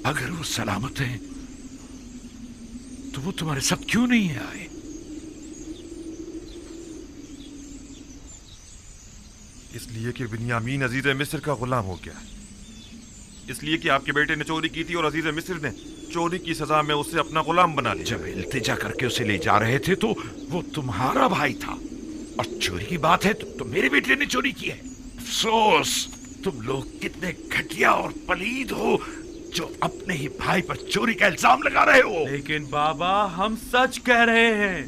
अगर वो सलामत हैं तो वो तुम्हारे साथ क्यों नहीं आए? इसलिए कि बिन्यामीन अजीज मिस्र का गुलाम हो गया, इसलिए कि आपके बेटे ने चोरी की थी और अजीज मिस्र ने चोरी की सजा में उसे अपना गुलाम बना लिया। जब इल्तिजा करके उसे ले जा रहे थे तो वो तुम्हारा भाई था, और चोरी की बात है तो मेरे बेटे ने चोरी की है। अफसोस, तुम लोग कितने घटिया और पलीद हो जो अपने ही भाई पर चोरी का इल्जाम लगा रहे हो। लेकिन बाबा, हम सच कह रहे हैं।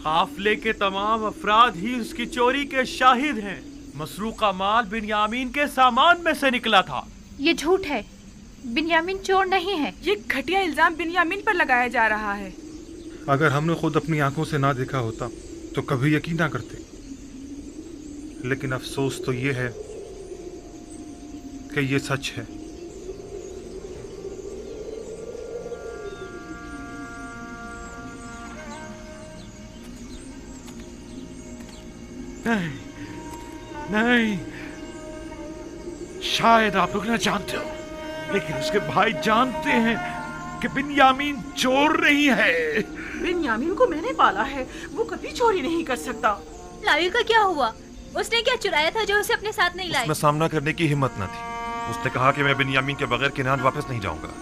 काफिले के तमाम अफराद ही उसकी चोरी के शाहिद हैं। मसरूका माल बिन्यामीन के सामान में से निकला था। ये झूठ है, बिन्यामीन चोर नहीं है। ये घटिया इल्जाम बिन्यामीन पर लगाया जा रहा है। अगर हमने खुद अपनी आंखों से ना देखा होता तो कभी यकीन ना करते, लेकिन अफसोस तो ये है कि ये सच है। नहीं, नहीं, शायद आप लोग ना जानते हो, लेकिन उसके भाई जानते हैं कि बिन्यामीन चोर नहीं है। बिन्यामीन को मैंने पाला है, वो कभी चोरी नहीं कर सकता। लावी का क्या हुआ? उसने क्या चुराया था जो उसे अपने साथ नहीं लाए? उसमें सामना करने की हिम्मत न थी। उसने कहा कि मैं बिन्यामीन के बगैर किनान वापस नहीं जाऊंगा।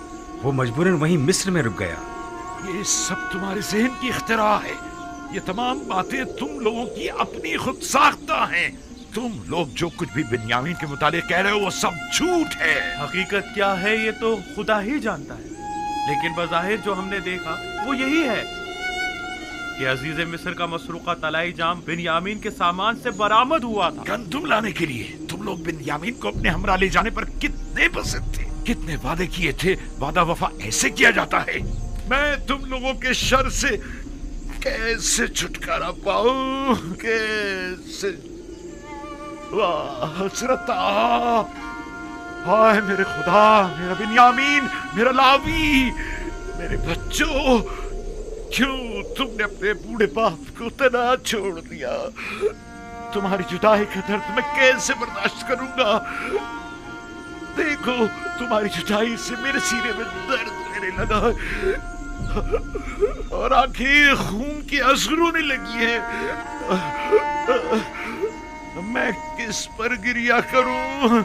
वो मजबूरन वहीं मिस्र में रुक गया। ये सब तुम्हारे जहन की इख्तिरा है। ये तमाम बातें तुम लोगों की अपनी खुद साख्ता हैं। तुम लोग जो कुछ भी बिन्यामीन के मुतालिक कह रहे हो वो सब झूठ है। हकीकत क्या है ये तो खुदा ही जानता है, लेकिन बज़ाहिर जो हमने देखा वो यही है कि अजीज मिस्र का मसरूका तलाई जाम बिन्यामीन के सामान से बरामद हुआ था। गंदुम लाने के लिए तुम लोग बिन्यामीन को अपने हमरा ले जाने पर कितने पसंद थे, कितने वादे किए थे। वादा वफा ऐसे किया जाता है। मैं तुम लोगों के शर से कैसे छुटकारा पाऊं? कैसे? वाह हसरत! हाय मेरे खुदा, मेरा बिन्यामीन, मेरा लावी, मेरे बच्चों, क्यों तुमने अपने बूढ़े बाप को तना छोड़ दिया? तुम्हारी जुदाई का दर्द मैं कैसे बर्दाश्त करूंगा? देखो, तुम्हारी जुदाई से मेरे सीने में दर्द होने लगा और आंखें खून के आंसू रोने लगी है। मैं किस पर गिरिया करूं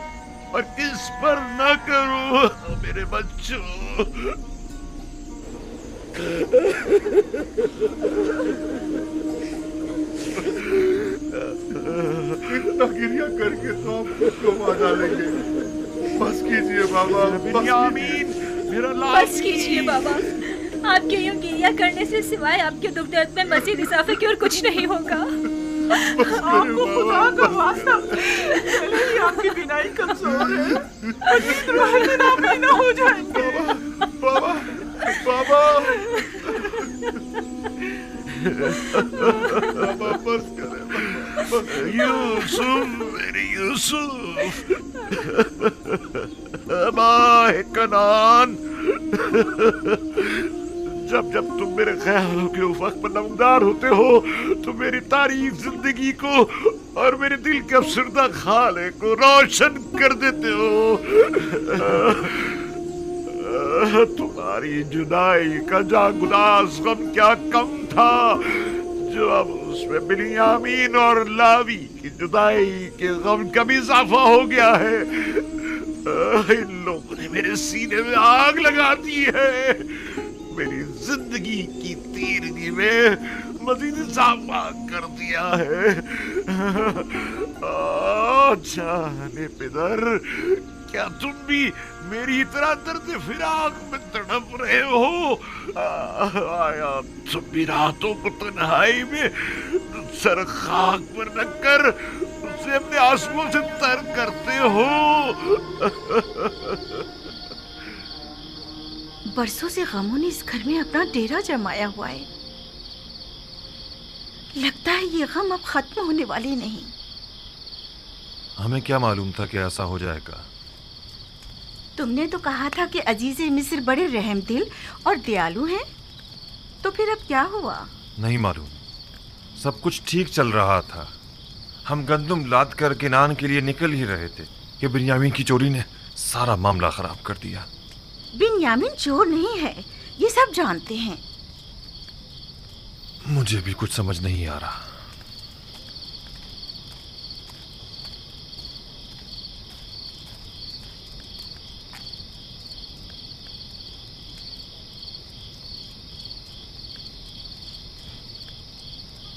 और किस पर ना करूं? मेरे बच्चों, इतना गिरिया करके तो आप खुद को मार डालेंगे। बस कीजिए बाबा, बिन्यामीन, मेरा लावी। बस कीजिए बाबा, आपके यूं गिरिया करने से सिवाय आपके दुख दर्द में मजीद इजाफे की और कुछ नहीं होगा। आपको खुदा का वास्ता, भले ही आपकी बिनाई कमजोर है, लेकिन ना हो जाएंगे। बाबा, बाबा, बाबा बस करें। यूसुफ, मेरे यूसुफ, माए कनान, जब जब तुम मेरे ख्यालों के उफ़क़ पर नमदार होते हो तो मेरी तारीख जिंदगी को और मेरे दिल के अफसरदा खाले को रोशन कर देते हो। तुम्हारी जुदाई का जागुदास गम क्या कम था जो अब उसमें बिन्यामीन और लावी की जुदाई के गम का भी इजाफा हो गया है। इन लोगों ने मेरे सीने में आग लगा दी है, मेरी जिंदगी की तीरगी में मजीद इजाफा कर दिया है। जाने पिदर, क्या तुम भी मेरी तरह दर्द फिराक में तड़प रहे हो? आया तुम भी रातों को तन्हाई में सर खाक पर रखकर उसे अपने आंसुओं से तर करते हो? बरसों से गमों ने इस घर में अपना डेरा जमाया हुआ है। लगता है ये गम अब खत्म होने वाले नहीं। हमें क्या मालूम था कि ऐसा हो जाएगा? तुमने तो कहा था कि अजीज़े मिस्र बड़े रहमदिल और दयालु हैं, तो फिर अब क्या हुआ? नहीं मालूम, सब कुछ ठीक चल रहा था। हम गंदुम लाद कर किनान के लिए निकल ही रहे थे कि बिन्यामीन की चोरी ने सारा मामला खराब कर दिया। बिन्यामीन चोर नहीं है, ये सब जानते हैं। मुझे भी कुछ समझ नहीं आ रहा।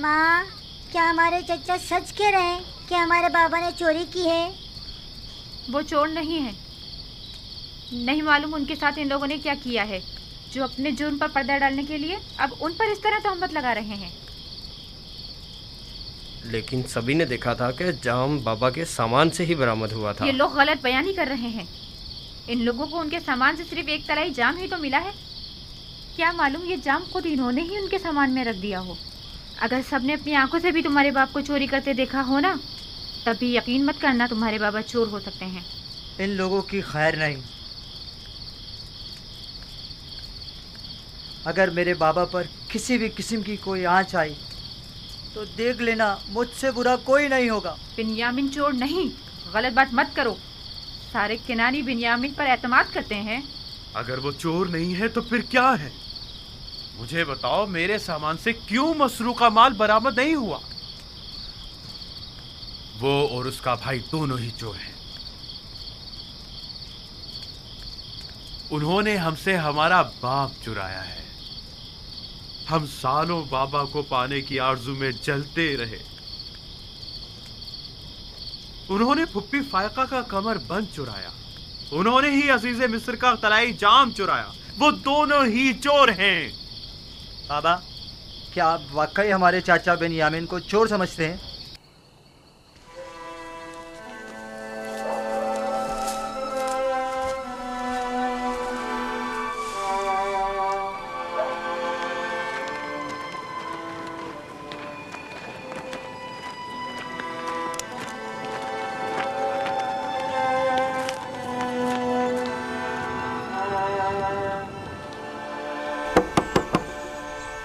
माँ, क्या हमारे चचा सच कह रहे हैं कि हमारे बाबा ने चोरी की है? वो चोर नहीं है। नहीं मालूम उनके साथ इन लोगों ने क्या किया है, जो अपने जुर्म पर पर्दा डालने के लिए अब उन पर इस तरह तोहमत लगा रहे हैं। लेकिन सभी ने देखा था कि जाम बाबा के सामान से ही बरामद हुआ था। ये लोग गलत बयानी कर रहे हैं। इन लोगों को उनके सामान से सिर्फ एक तलाई जाम ही तो मिला है। क्या मालूम ये जाम खुद इन्होंने ही उनके सामान में रख दिया हो। अगर सबने अपनी आंखों से भी तुम्हारे बाप को चोरी करते देखा हो ना, तभी यकीन मत करना तुम्हारे बाबा चोर हो सकते हैं। इन लोगों की खैर नहीं। अगर मेरे बाबा पर किसी भी किस्म की कोई आंच आई तो देख लेना, मुझसे बुरा कोई नहीं होगा। बिन्यामीन चोर नहीं, गलत बात मत करो। सारे किनानी बिन्यामीन पर एतमाद करते हैं। अगर वो चोर नहीं है तो फिर क्या है? मुझे बताओ, मेरे सामान से क्यों मसरूका माल बरामद नहीं हुआ? वो और उसका भाई दोनों ही चोर हैं। उन्होंने हमसे हमारा बाप चुराया है। हम सालों बाबा को पाने की आरजू में जलते रहे। उन्होंने फुप्पी फायका का कमर बंद चुराया। उन्होंने ही अजीज़े मिस्र का तलाई जाम चुराया। वो दोनों ही चोर हैं। बाबा, क्या आप वाकई हमारे चाचा बिन्यामीन को चोर समझते हैं?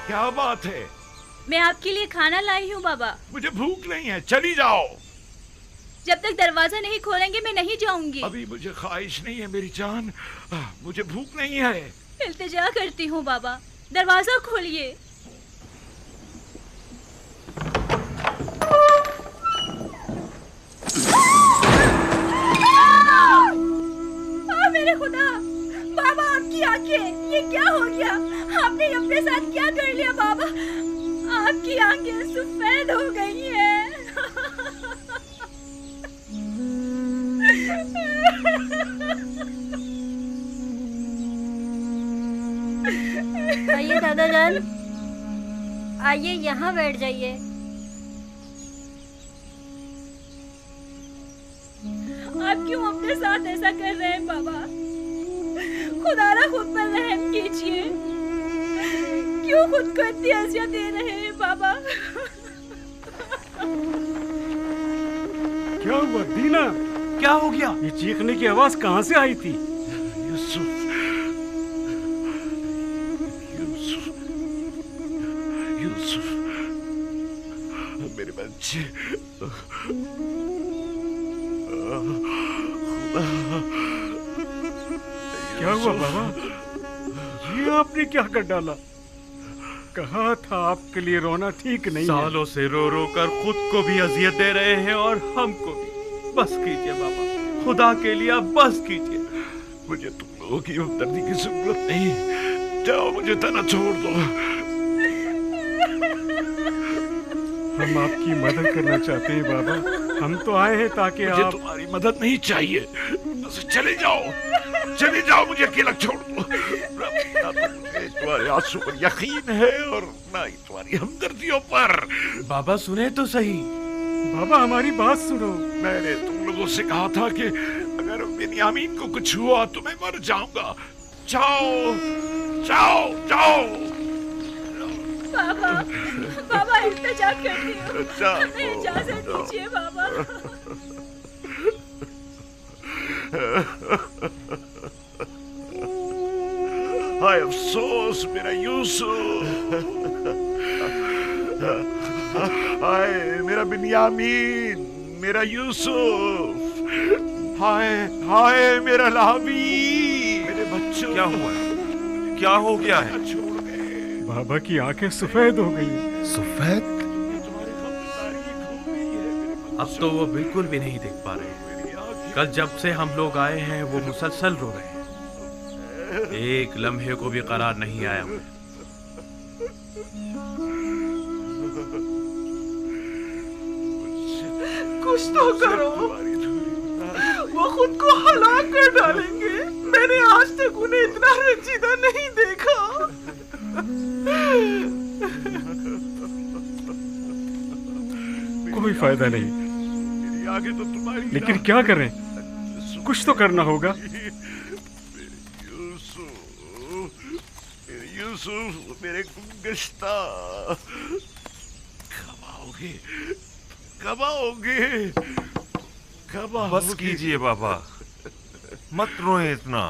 क्या बात है? मैं आपके लिए खाना लाई हूँ बाबा। मुझे भूख नहीं है, चली जाओ। जब तक दरवाजा नहीं खोलेंगे मैं नहीं जाऊंगी। अभी मुझे ख्वाहिश नहीं है मेरी जान, मुझे भूख नहीं है। इल्तिजा करती हूँ बाबा, दरवाजा खोलिए। मेरे खुदा, बाबा आपकी आंखें, ये क्या हो गया? आपने अपने साथ क्या कर लिया बाबा? आपकी आंखें सफेद हो गई हैं। आइए दादा जान, आइए यहाँ बैठ जाइए। आप क्यों अपने साथ ऐसा कर रहे हैं बाबा? खुदारा खुद पर रहम कीजिए। क्यों खुद को इतनी अज़ियत दे रहे हैं बाबा? क्या हुआ दीना? क्या हो गया? ये चीखने की आवाज कहाँ से आई थी? यूसुफ, यूसुफ, यूसुफ, मेरे बच्चे। क्या हुआ बाबा? ये आपने क्या कर डाला? कहा था आपके लिए रोना ठीक नहीं है। सालों से रो रो कर खुद को भी अजियत दे रहे हैं और हमको भी। बस कीजिए बाबा, खुदा के लिए बस कीजिए। मुझे तुम लोगों की हमदर्दी की जरूरत नहीं। जाओ, मुझे तना छोड़ दो। हम आपकी मदद करना चाहते हैं बाबा। हम तो आए हैं ताकि मुझे आप... तुम्हारी मदद नहीं चाहिए। बस चले जाओ, चले जाओ, मुझे अकेला छोड़ दो। ना तो मुझे तुम्हारे आंसू पर यकीन है और ना ही तुम्हारी हमदर्दियों पर। बाबा सुने तो सही। बाबा हमारी बात सुनो। मैंने तुम लोगों से कहा था कि अगर बिन्यामीन को कुछ हुआ तो मैं मर जाऊंगा। जाओ, जाओ, जाओ। बाबा, बाबा इल्तिजा करती हूँ, इजाजत दीजिए बाबा। हाय अफसोस मेरा यूसुफ, हाय मेरा बिन्यामीन, मेरा यूसुफ, हाय हाय मेरा लावी, मेरे बच्चों। क्या हुआ है? क्या हो गया है? बाबा की आंखें सफेद हो गई। सफेद? अब तो वो बिल्कुल भी नहीं देख पा रहे। कल जब से हम लोग आए हैं वो मुसलसल रो रहे हैं। एक लम्हे को भी करार नहीं आया। कुछ तो करो, वो खुद को हलाक कर डालेंगे। मैंने आज तक उन्हें इतना रंजीदा नहीं देखा। कोई फायदा नहीं, लेकिन क्या करें? कुछ तो करना होगा। यूसुफ मेरे गुमगश्ता, कब आओगे? बस कीजिए बाबा, मत रोए इतना।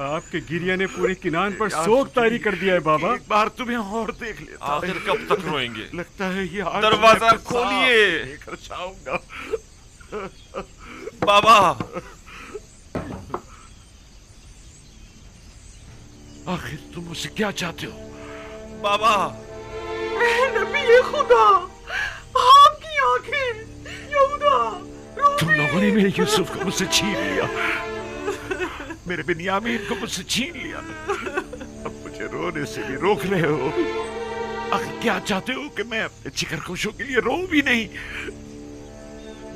आपके गिरिया ने पूरे किनान पर शोक तारी कर दिया है बाबा। एक बार तुम्हें और देख लेता। आखिर कब तक रोएंगे? लगता है ये दरवाजा खोलिए। लेकर जाऊंगा। बाबा, आखिर तुम मुझसे क्या चाहते हो? बाबा, नबी खुदा, आपकी आंखें, यहूदा, तुम लोगों ने मेरे यूसुफ को मुझसे छीन लिया, मेरे बिन्यामीन को मुझसे छीन लिया। अब मुझे रोने से भी रोक रहे हो। आखिर क्या चाहते हो कि मैं अपने जिगर खुशों के लिए रो भी नहीं?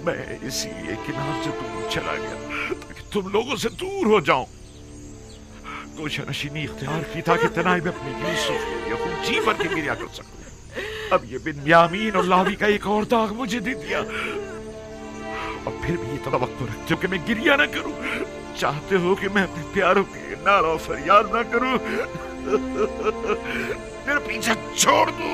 मैं इसीलिए किनार से दूर चला गया ताकि तुम लोगों से दूर हो जाऊं। गोशा नशीनी इख्तियार की ताकि तनाई में अपने यूसुफ के लिए खून जी भर के गिरिया कर सकूं। अब ये बिन्यामीन और लावी का एक और दाग मुझे दे दिया, और फिर भी ये तवक्को रखते हो कि मैं गिरिया ना करूं। चाहते हो कि मैं अपने प्यारों के नारा और फरियाद ना करूं। मेरा पीछा छोड़ दो।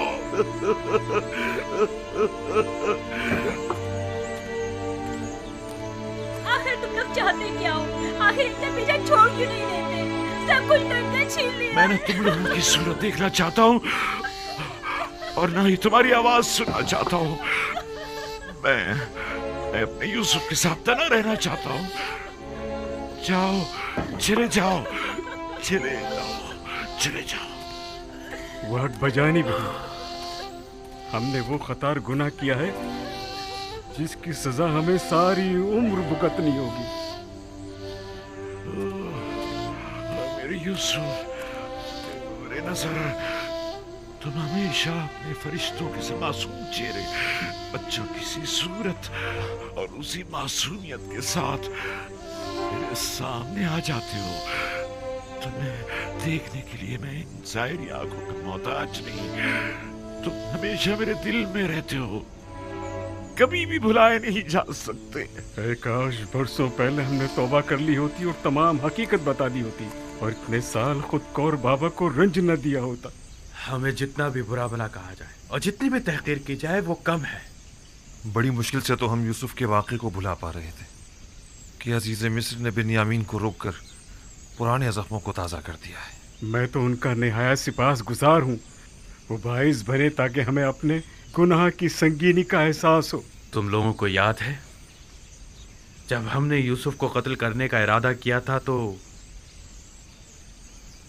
आखिर तुम लोग चाहते क्या हो? आखिर इतना पीछा छोड़ क्यों नहीं देते? सब कुछ करके छीन लिया। मैं ना तुम लोगों की सूरत देखना चाहता हूँ और ना ही तुम्हारी आवाज सुनना चाहता हूँ। मैं अपने यूसुफ के साथ तना रहना चाहता हूँ। जाओ, चले जाओ, चले जाओ, चले जाओ। वक्त बजानी भी, हमने वो खतार गुनाह किया है जिसकी सजा हमें सारी उम्र भुगतनी होगी। मेरे यूसुफ, मेरे नजर, तुम हमेशा अपने फरिश्तों के से मासूम चेहरे, बच्चों की सी सूरत और उसी मासूमियत के साथ मेरे सामने आ जाते हो। तुम्हें देखने के लिए मैं इन ज़ाहिरी आंखों का मोहताज नहीं। तुम हमेशा मेरे दिल में रहते हो, कभी भी भुलाए नहीं जा सकते। काश बरसों पहले हमने तौबा कर ली होती और तमाम हकीकत बता दी होती, और इतने साल खुद को और बाबा को रंज न दिया होता। हमें जितना भी बुरा भला कहा जाए और जितनी भी तहकीर की जाए वो कम है। बड़ी मुश्किल से तो हम यूसुफ के वाक़े को भुला पा रहे थे कि अजीज मिस्र ने बिन्यामीन को रोककर पुराने जख्मों को ताज़ा कर दिया है। मैं तो उनका निहायत सिपास गुजार हूँ। वो बाइस भरे ताकि हमें अपने गुनाह की संगीनी का एहसास हो। तुम लोगों को याद है जब हमने यूसुफ को कत्ल करने का इरादा किया था तो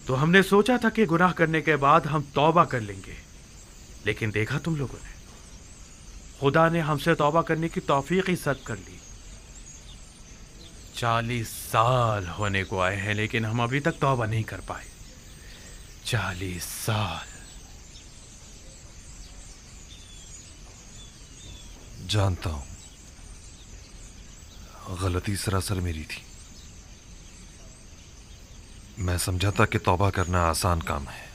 हमने सोचा था कि गुनाह करने के बाद हम तौबा कर लेंगे, लेकिन देखा तुम लोगों ने, खुदा ने हमसे तौबा करने की तौफीक ही सद कर ली। 40 साल होने को आए हैं लेकिन हम अभी तक तौबा नहीं कर पाए। 40 साल। जानता हूं, गलती सरासर मेरी थी। मैं समझा था कि तौबा करना आसान काम है।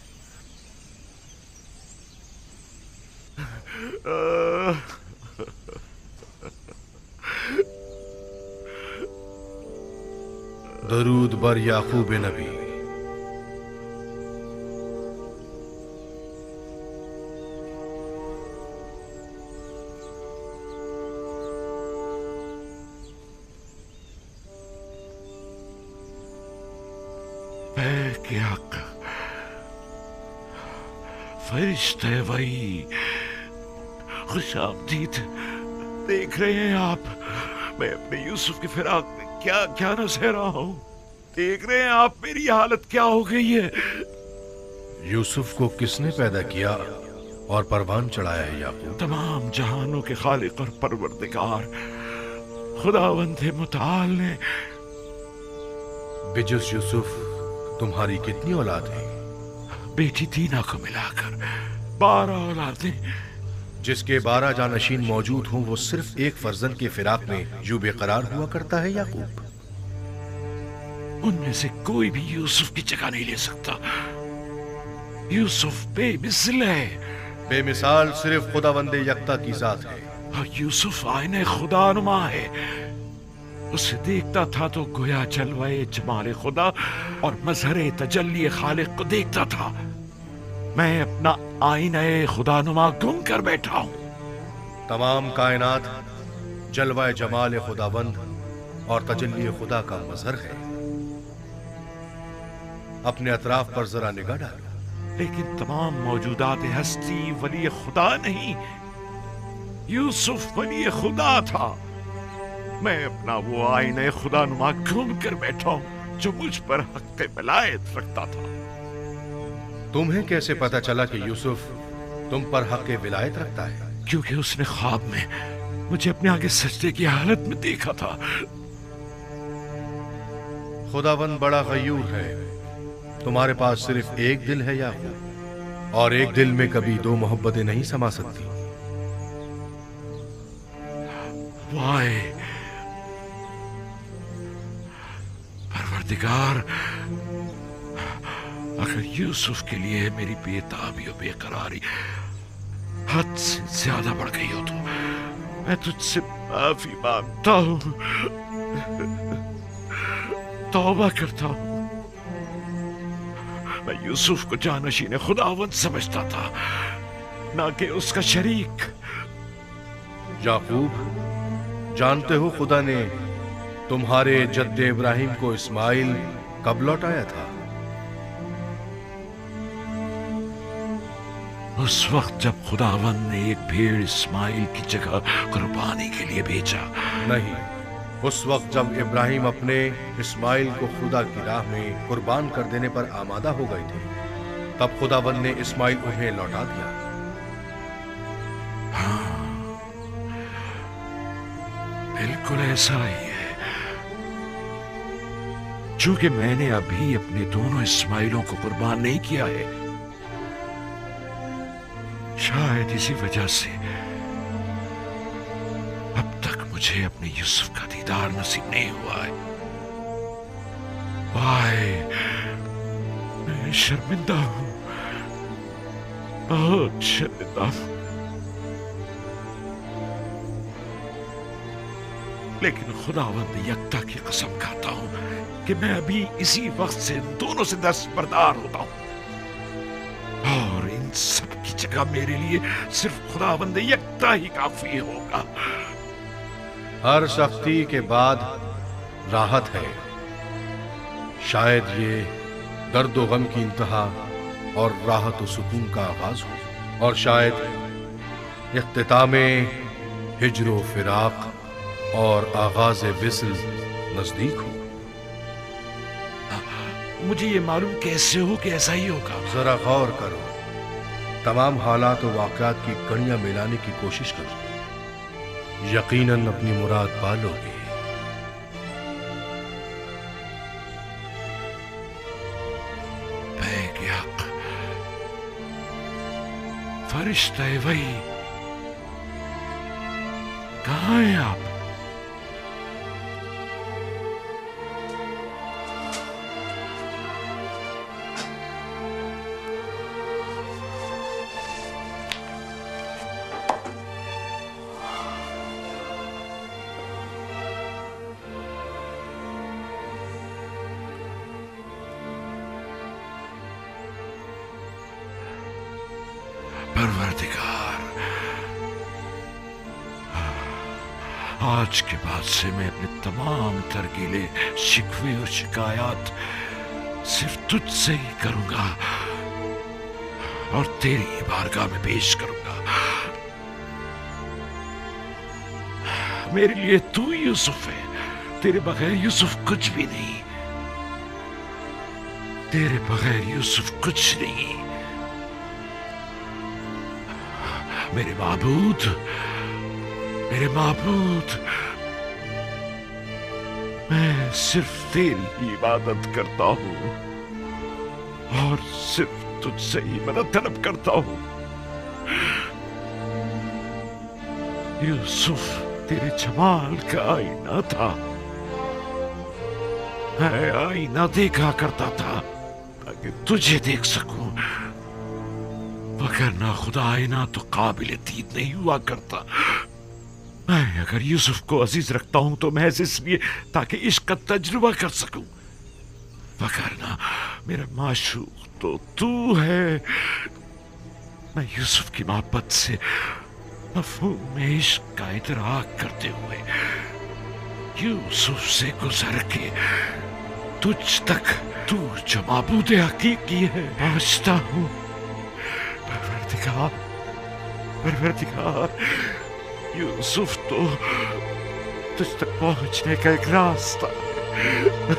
दरूद बर याकूब नबी। फरिश्ते वही, खुशामदीद। देख रहे हैं आप, मैं अपने यूसुफ की फिराक में क्या क्या न सह रहा हूँ। دیکھ رہے ہیں آپ میری حالت کیا ہو گئی ہے. यूसुफ को किसने पैदा किया और परवान चढ़ाया है याकूब? तमाम जहानों के खालिक और परवरदिगार खुदावंद मुताल ने. बिजुस यूसुफ तुम्हारी कितनी औलाद है? बेटी दीना को मिलाकर 12 औलादें. जिसके 12 जानशीन मौजूद हों वो सिर्फ एक फर्जंद के फिराक में यूं बेकरार हुआ करता है याकूब? उनमें से कोई भी यूसुफ की जगह नहीं ले सकता. यूसुफ बेमिसल है. बेमिसाल सिर्फ खुदावंदे यकता की जात है. और यूसुफ आईने खुदानुमा है. उसे देखता था तो गोया जलवाए जमाले खुदा और मजहरे तजल्ली खालिक को देखता था. मैं अपना आईने खुदानुमा गुम कर बैठा हूं. तमाम कायनात जलवाए जमाल खुदावंद और तजल्ली खुदा का मजहर है. अपने अतराफ पर जरा निगाह डालो. लेकिन तमाम मौजूदात हस्ती वली खुदा नहीं. यूसुफ वली खुदा था. मैं अपना वो आईने खुदानुमा गुम कर बैठा हूं जो मुझ पर हक विलायत रखता था. तुम्हें कैसे पता चला कि यूसुफ तुम पर हक विलायत रखता है? क्योंकि उसने ख्वाब में मुझे अपने आगे सजदे की हालत में देखा था. खुदावंद बड़ा गयूर है. तुम्हारे पास सिर्फ एक दिल है याकूब, और एक दिल में कभी दो मोहब्बतें नहीं समा सकती. वाए परवरदिगार, अगर यूसुफ के लिए मेरी बेताबी और बेकरारी हद से ज्यादा बढ़ गई हो तो मैं तुझसे माफी मांगता हूं. तौबा करता हूं. मैं यूसुफ को जानशीन खुदावंद समझता था, ना कि उसका शरीक. याकूब, जानते हो खुदा ने तुम्हारे जद्दे इब्राहिम को इस्माइल कब लौटाया था? उस वक्त जब खुदावंद ने एक भेड़ इस्माइल की जगह कुर्बानी के लिए भेजा. नहीं, उस वक्त जब इब्राहिम अपने इस्माइल को खुदा की राह में कुर्बान कर देने पर आमादा हो गए थे, तब खुदावंद ने इस्माइल उन्हें लौटा दिया. हाँ, बिल्कुल ऐसा ही है. चूंकि मैंने अभी अपने दोनों इस्माइलों को कुर्बान नहीं किया है, शायद इसी वजह से अब तक मुझे अपने यूसुफ का दीदार नसीब नहीं हुआ है. वाए, मैं शर्मिंदा हूं, बहुत शर्मिंदा हूं. लेकिन खुदावंद यकता की कसम खाता हूं कि मैं अभी इसी वक्त से दोनों से दस्तबरदार होता हूं. और इन सब की जगह मेरे लिए सिर्फ खुदावंद यकता ही काफी होगा. हर सख्ती के बाद राहत है. शायद ये दर्द व गम की इंतहा और राहत व सुकून का आगाज हो, और शायद इख्तिताम हिज्र व फिराक और आगाज विस्ल नजदीक हो. मुझे ये मालूम कैसे हो कि ऐसा ही होगा? जरा गौर करो. तमाम हालात और वाक़यात की कड़ियां मिलाने की कोशिश करो. यकीनन अपनी मुराद पालोगे. बैग-ए-हक, फरिश्ते वही, कहाँ हैं आप? परवरदिगार, आज के बाद से मैं अपने तमाम तरकीले, शिकवे और शिकायत सिर्फ तुझसे ही करूंगा और तेरी ही बारगाह में पेश करूंगा. मेरे लिए तू यूसुफ है, तेरे बगैर यूसुफ कुछ भी नहीं. تیرے بغیر یوسف کچھ نہیں. میرے معبود، میرے معبود، میں صرف تیری ہی عبادت کرتا ہوں اور صرف تجھ سے ہی مدد طلب کرتا ہوں. یوسف تیرے جمال کا آئینہ تھا. میں آئینہ دیکھا کرتا تھا تاکہ تجھے دیکھ سکوں، وگرنہ خدا آئینہ تو قابل دید نہیں ہوا کرتا. میں اگر یوسف کو عزیز رکھتا ہوں تو محض اس لیے تاکہ عشق کا تجربہ کر سکوں، وگرنہ میرا معشوق تو ہے. میں یوسف کی محبت سے مفہوم عشق کا ادراک کرتے ہوئے یوسف سے گزر کے تجھ تک، تو جو معبود حقیقی ہے، پہنچتا ہوں. پروردگار، یوسف تو تجھ تک پہنچنے کا ایک راستہ ہے.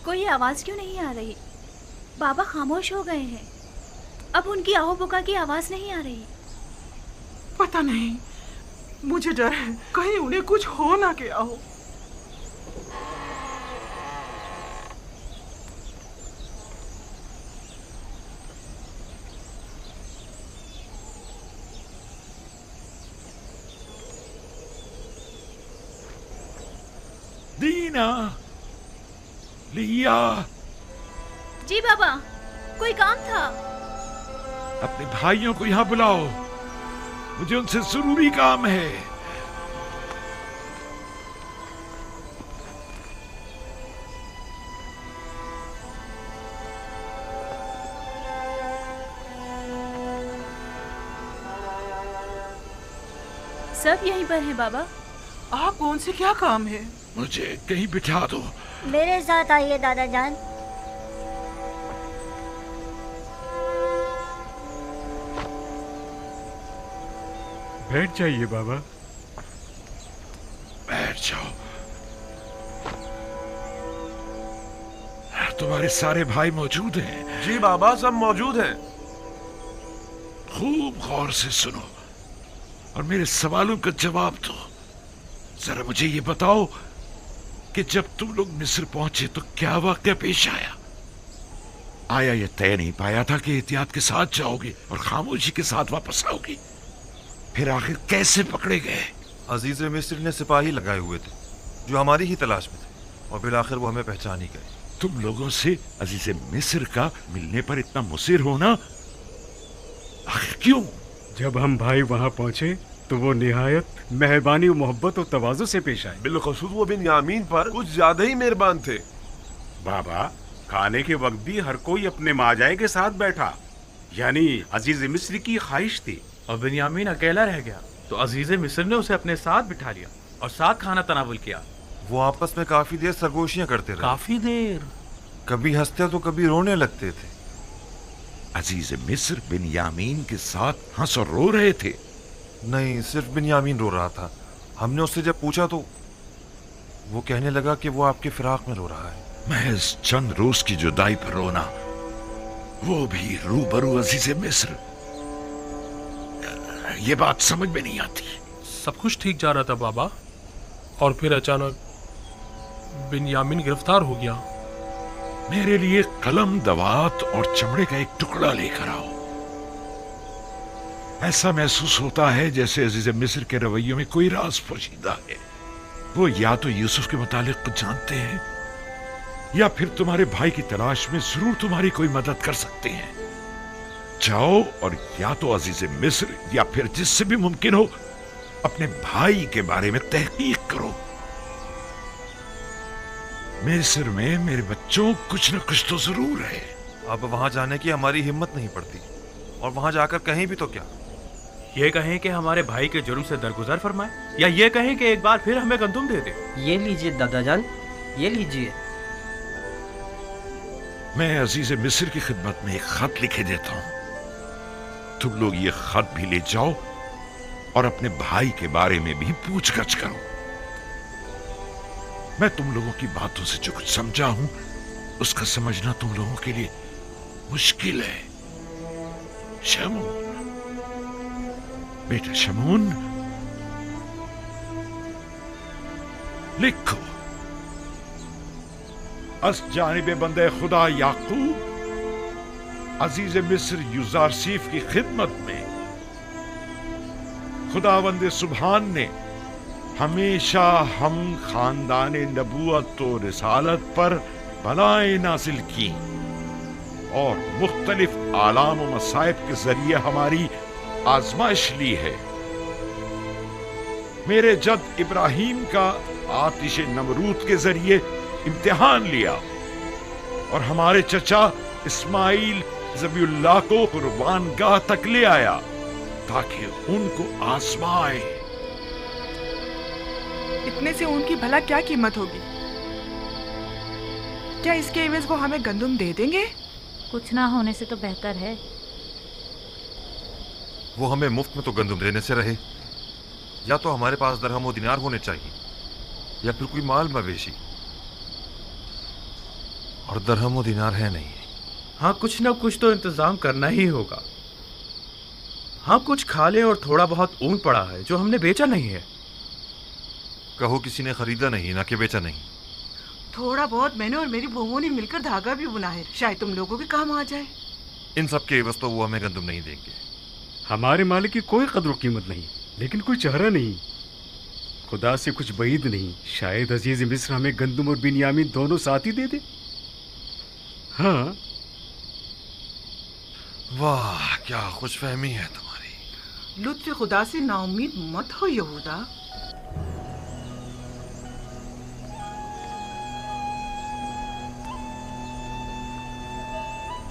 کوئی آواز کیوں نہیں آ رہی؟ بابا خاموش ہو گئے ہیں. اب ان کی آہو بکا کی آواز نہیں آ رہی. پتہ نہیں، مجھے ڈر ہے کہیں انہیں کچھ ہو نہ گیا ہو. دینا، لیا. جی بابا، کوئی کام تھا؟ اپنے بھائیوں کو یہاں بلاؤ، مجھے ان سے ضروری کام ہے. سب یہیں پر ہیں بابا. آپ کون سے کیا کام ہے؟ مجھے کہیں بٹھا دو. میرے ساتھ آئیے دادا جان. بیٹھ جائیے بابا. بیٹھ جاؤ. تمہارے سارے بھائی موجود ہیں؟ جی بابا، سب موجود ہیں. خوب غور سے سنو اور میرے سوالوں کا جواب دو. ذرا مجھے یہ بتاؤ کہ جب تم لوگ مصر پہنچے تو کیا واقعہ پیش آیا؟ آیا یہ طے نہیں پایا تھا کہ احتیاط کے ساتھ جاؤ گے اور خاموشی کے ساتھ واپس آؤ گے؟ پھر آخر کیسے پکڑے گئے؟ عزیز مصر نے سپاہی لگائے ہوئے تھے جو ہماری ہی تلاش میں تھے، اور بالآخر وہ ہمیں پہچان ہی گئے. تم لوگوں سے عزیز مصر کا ملنے پر اتنا مصر ہونا آخر کیوں؟ جب ہم بھائی وہاں پہنچے تو وہ نہایت مہربانی و محبت و تواضع سے پیش آئے. بالخصوص وہ بنیامین پر کچھ زیادہ ہی مہربان تھے. بابا، کھانے کے وقت بھی ہر کوئی اپنے ماجائے کے ساتھ بیٹھا، یعنی عزیز مصر کی خواہش تھی. اور بنیامین اکیلا رہ گیا تو عزیز مصر نے اسے اپنے ساتھ بٹھا لیا اور ساتھ کھانا تناول کیا. وہ آپس میں کافی دیر سرگوشیاں کرتے رہے. کافی دیر؟ کبھی ہنستے تو کبھی رونے لگتے تھے. عزیز مصر بنیامین کے ساتھ ہنس اور رو رہے تھے؟ نہیں، صرف بنیامین رو رہا تھا. ہم نے اس سے جب پوچھا تو وہ کہنے لگا کہ وہ آپ کے فراق میں رو رہا ہے. محض چند روز کی جدائی پر رونا، وہ بھی روبرو عزیز مصر. یہ بات سمجھ میں نہیں آتی. سب کچھ ٹھیک جا رہا تھا بابا، اور پھر اچانک بنیامین گرفتار ہو گیا. میرے لیے قلم، دوات اور چمڑے کا ایک ٹکڑا لے کر آؤ. ایسا محسوس ہوتا ہے جیسے عزیز مصر کے رویوں میں کوئی راز پوشیدہ ہے. وہ یا تو یوسف کے متعلق کچھ جانتے ہیں یا پھر تمہارے بھائی کی تلاش میں ضرور تمہاری کوئی مدد کر سکتے ہیں. जाओ और या तो अजीज मिस्र या फिर जिससे भी मुमकिन हो अपने भाई के बारे में तहकीक करो। मिस्र में मेरे बच्चों कुछ न कुछ तो जरूर है। अब वहां जाने की हमारी हिम्मत नहीं पड़ती, और वहां जाकर कहीं भी तो क्या, ये कहें कि हमारे भाई के जुर्म से दरगुजर फरमाए, या ये कहें कि एक बार फिर हमें गंदुम दे दे। ये लीजिए दादा जान, ये लीजिए। मैं अजीज मिस्र की खिदमत में एक खत लिखे देता हूं। तुम लोग ये खत भी ले जाओ और अपने भाई के बारे में भी पूछगछ करो। मैं तुम लोगों की बातों से जो कुछ समझा हूं उसका समझना तुम लोगों के लिए मुश्किल है। शमून, बेटा शमून, लिखो। अस जानिब बंदे खुदा याकूब अजीज मिस्र युजारसीफ की खिदमत में खुदावंद सुबहान ने हमेशा हम खानदान नबूवत और रिसालत पर बलाएं नाजिल की और मुख्तलिफ आलाम व मसाइब के जरिए हमारी आजमाइश ली है। मेरे जद इब्राहिम का आतिश नमरूद के जरिए इम्तिहान लिया और हमारे चचा इस्माइल ज़बीउल्लाह को कुर्बानगाह तक ले आया ताकि उनको आजमाए। इतने से उनकी भला क्या कीमत होगी? क्या इसके एवज वो हमें गंदुम दे देंगे? कुछ ना होने से तो बेहतर है। वो हमें मुफ्त में तो गंदुम देने से रहे, या तो हमारे पास दरहम और दिनार होने चाहिए या फिर कोई माल मवेशी, और दरहम और दिनार है नहीं। हाँ, कुछ ना कुछ तो इंतजाम करना ही होगा। हाँ, कुछ खा ले और थोड़ा बहुत ऊन पड़ा है जो हमने बेचा नहीं है। कहो किसी ने खरीदा नहीं, ना कि बेचा नहीं। थोड़ा बहुत मैंने और मेरी बहुओं ने मिलकर धागा भी बुना है, शायद तुम लोगों के काम आ जाए। इन सब के एवज तो वो हमें गंदुम नहीं देंगे। हमारे माल की कोई कद्र कीमत नहीं, लेकिन कोई चेहरा नहीं, खुदा से कुछ बईद नहीं। शायद अजीज मिस्र हमें गंदुम और बिन्यामीन दोनों साथ ही दे दे। हाँ, वाह क्या खुशफहमी है तुम्हारी। लुत्फ खुदा से नाउम्मीद मत हो यहूदा।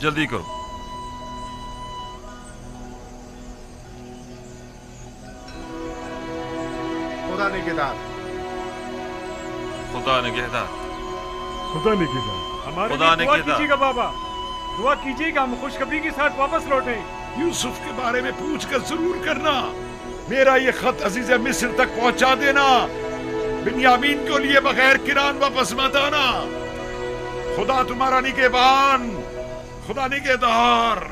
जल्दी करो। खुदा निगहदार, खुदा निगहदार, खुदा निगहदार। हमारे लिए दुआ कीजिएगा बाबा, दुआ कीजिएगा हम खुशखबरी के साथ वापस लौटें। यूसुफ के बारे में पूछकर जरूर करना। मेरा ये खत अजीज मिस्र तक पहुंचा देना। बिन्यामीन को लिए बगैर किरान वापस मत आना। खुदा तुम्हारा निगहबान, खुदा निगहदार।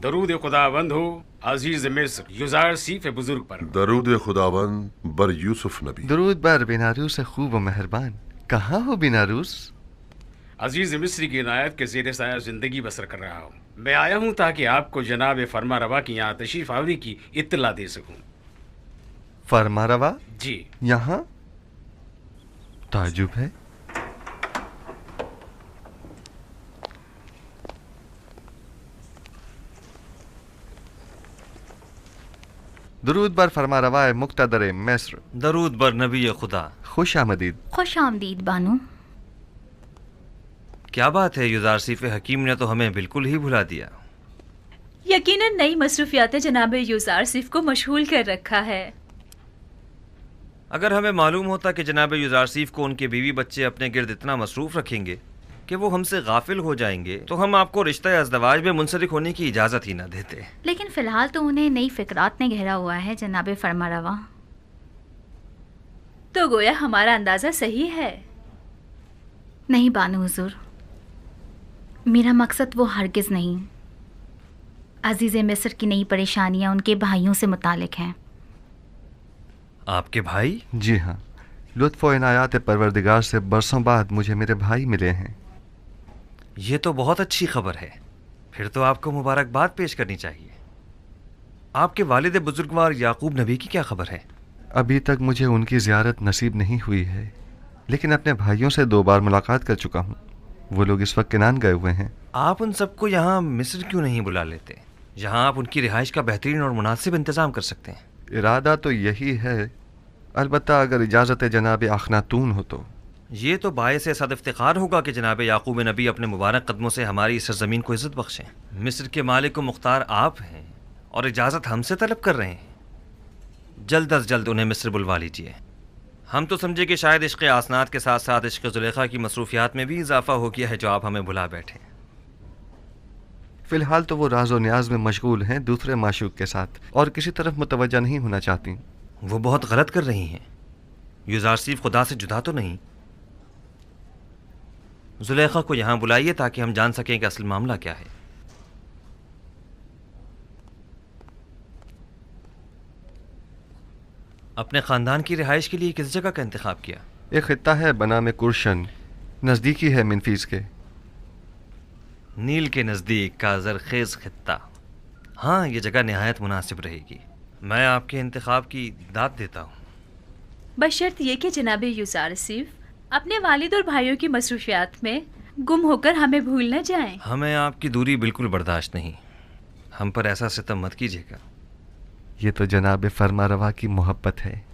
दरूद खुदावंद हो अजीज मिस्र युजारसीफ बुजुर्ग पर। दरूद खुदावंद बर यूसुफ नबी। दरूद बर बिनारूस खूब व मेहरबान। कहाँ हो बिनारूस? अजीज मिस्र की इनायत के ज़ेर साया जिंदगी बसर कर रहा हूँ। मैं आया हूँ ताकि आपको जनाब फरमा रवा की यहाँ तशरीफ आवरी की इत्तला दे सकूँ। फरमा रवा जी, यहाँ ताजुब है। दरूद बर फरमा रवाए मुक्तदर मिस्र। दरूद बर नबी खुदा। खुश आमदीद। खुश आमदीद बानो। क्या बात है, युजारसीफ हकीम ने तो हमें बिल्कुल ही भुला दिया। यकीनन नई मसरूफियातें जनाब युजारसीफ को मशगूल कर रखा है। अगर हमें मालूम होता कि जनाब युजारसीफ को उनके बीवी बच्चे अपने गिर्द इतना मसरूफ रखेंगे कि वो हमसे गाफिल हो जाएंगे तो हम आपको रिश्ता अज़दवाज में मुंसलिक होने की इजाज़त ही ना देते। लेकिन फ़िलहाल तो उन्हें नई फ़िक्रात ने घेरा हुआ है जनाब फरमा रवा। तो गोया हमारा अंदाज़ा सही है। नहीं बानो हुजूर, मेरा मकसद वो हरगिज़ नहीं। अजीज़ मिस्र की नई परेशानियां उनके भाइयों से मुतालिक हैं। आपके भाई? जी हाँ, लुत्फ़ व इनायात परवरदिगार से बरसों बाद मुझे मेरे भाई मिले हैं। ये तो बहुत अच्छी खबर है। फिर तो आपको मुबारकबाद पेश करनी चाहिए। आपके वालिद बुजुर्गवार याकूब नबी की क्या खबर है? अभी तक मुझे उनकी ज़ियारत नसीब नहीं हुई है, लेकिन अपने भाइयों से 2 बार मुलाकात कर चुका हूँ। वो लोग इस वक्त किनान गए हुए हैं। आप उन सबको यहाँ मिस्र क्यों नहीं बुला लेते? यहाँ आप उनकी रिहाइश का बेहतरीन और मुनासिब इंतज़ाम कर सकते हैं। इरादा तो यही है, अलबत्ता अगर इजाज़त जनाब अखनातून हो तो। ये तो बायस सद इफ्तिखार होगा कि जनाब याकूब नबी अपने मुबारक कदमों से हमारी इस ज़मीन को इज़्ज़त बख्शें। मिस्र के मालिक व मुख्तार आप हैं और इजाज़त हमसे तलब कर रहे हैं। जल्द अज जल्द उन्हें मिस्र बुलवा लीजिए। हम तो समझे कि शायद इश्क़ आसनात के साथ साथ इश्क़ ज़ुलेखा की मसरूफियात में भी इजाफ़ा हो गया है जो आप हमें बुला बैठे। फ़िलहाल तो वो राज व न्याज में मशगूल हैं दूसरे माशूक के साथ, और किसी तरफ मुतवज्जा नहीं होना चाहती। वो बहुत गलत कर रही हैं। युज़ारसीफ खुदा से जुदा तो नहीं? ज़ुलेखा को यहाँ बुलाइए ताकि हम जान सकें कि असल मामला क्या है। अपने ख़ानदान की रिहाइश के लिए किस जगह का इंतखाब किया? एक खित्ता है बनाम कुर्शन, नज़दीकी है मिनफीस के। नील के नज़दीक का ज़रखेज़ खित्ता। हाँ, ये जगह नहायत मुनासिब रहेगी। मैं आपके इंतखाब की दाद देता हूँ, बशर्त ये कि जनाब यूज़ारसीफ अपने वालिद और भाइयों की मसरूफियात में गुम होकर हमें भूल न जाएं। हमें आपकी दूरी बिल्कुल बर्दाश्त नहीं। हम पर ऐसा सितम मत कीजिएगा। ये तो जनाब फरमारवा की मोहब्बत है।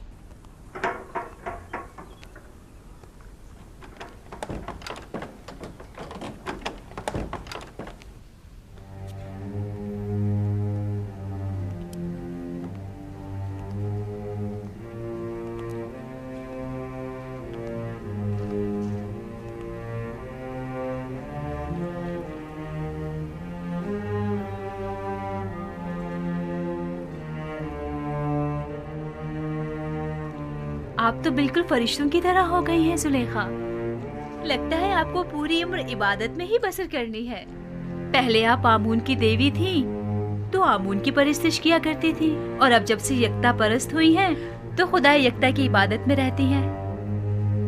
आप तो बिल्कुल फरिश्तों की तरह हो गई हैं ज़ुलेखा। लगता है आपको पूरी उम्र इबादत में ही बसर करनी है। पहले आप आमून की देवी थी तो आमून की परस्तिश किया करती थी, और अब जब से यकता परस्त हुई हैं तो खुदा यकता की इबादत में रहती हैं।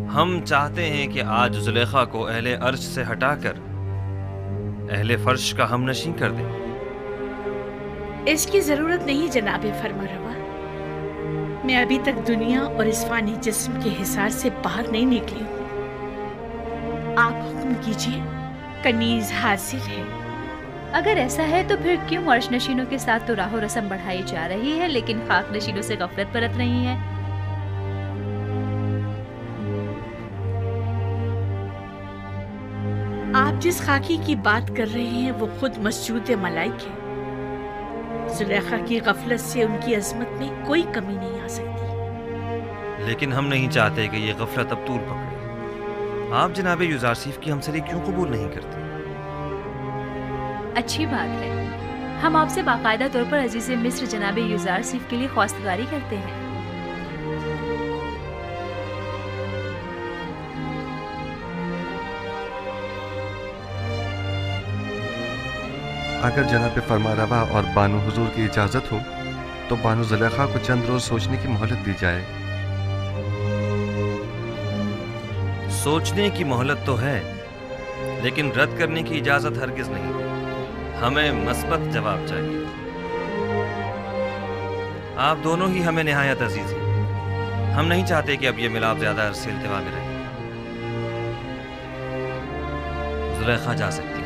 हम चाहते हैं कि आज ज़ुलेखा को अहले अर्श से हटाकर अहले फर्श का हमनशीं कर दें। इसकी जरूरत नहीं जनाब फरमारवा। मैं अभी तक दुनिया और इस फानी जिस्म के हिसार से बाहर नहीं निकली हूँ। आप हुक्म कीजिए, कनीज हासिल है। अगर ऐसा है तो फिर क्यों अर्श नशीनों के साथ तो राहो रस्म बढ़ाई जा रही है, लेकिन खाक नशीनों से गफलत बरत रही है? आप जिस खाकी की बात कर रहे हैं वो खुद मस्जूद मलाइक है। ज़ुलेखा की गफलत से उनकी अजमत में कोई कमी नहीं आ सकती। लेकिन हम नहीं चाहते कि ये गफलत अब तूल पकड़े। आप जनाब यूज़ारसीफ की हमसरी क्यों कबूल नहीं करते? अच्छी बात है। हम आपसे बाकायदा तौर पर अजीज़ मिस्र जनाब यूज़ारसीफ के लिए ख्वास्तगारी करते हैं। अगर जनाब फरमारवा और बानो हुजूर की इजाज़त हो तो बानो ज़ुलेखा को चंद रोज़ सोचने की मोहलत दी जाए। सोचने की मोहलत तो है, लेकिन रद्द करने की इजाज़त हरगिज़ नहीं। हमें मस्बत जवाब चाहिए। आप दोनों ही हमें निहायत अजीज़ हैं। हम नहीं चाहते कि अब ये मिलाप ज़्यादा अरसे इल्तिवा में रहे। ज़ुलेखा जा सकती है।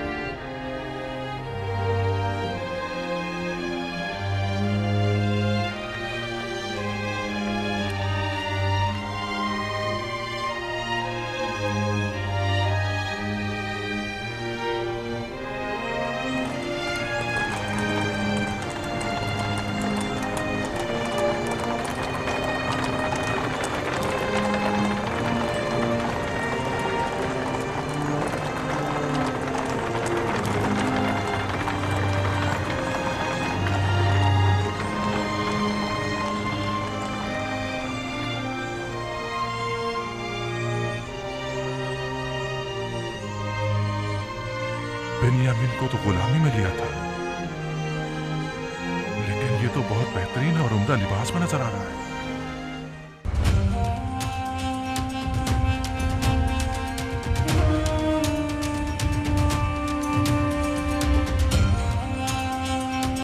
बिन्यामीन को तो गुलामी में लिया था, लेकिन ये तो बहुत बेहतरीन और उम्दा लिबास में नजर आ रहा है।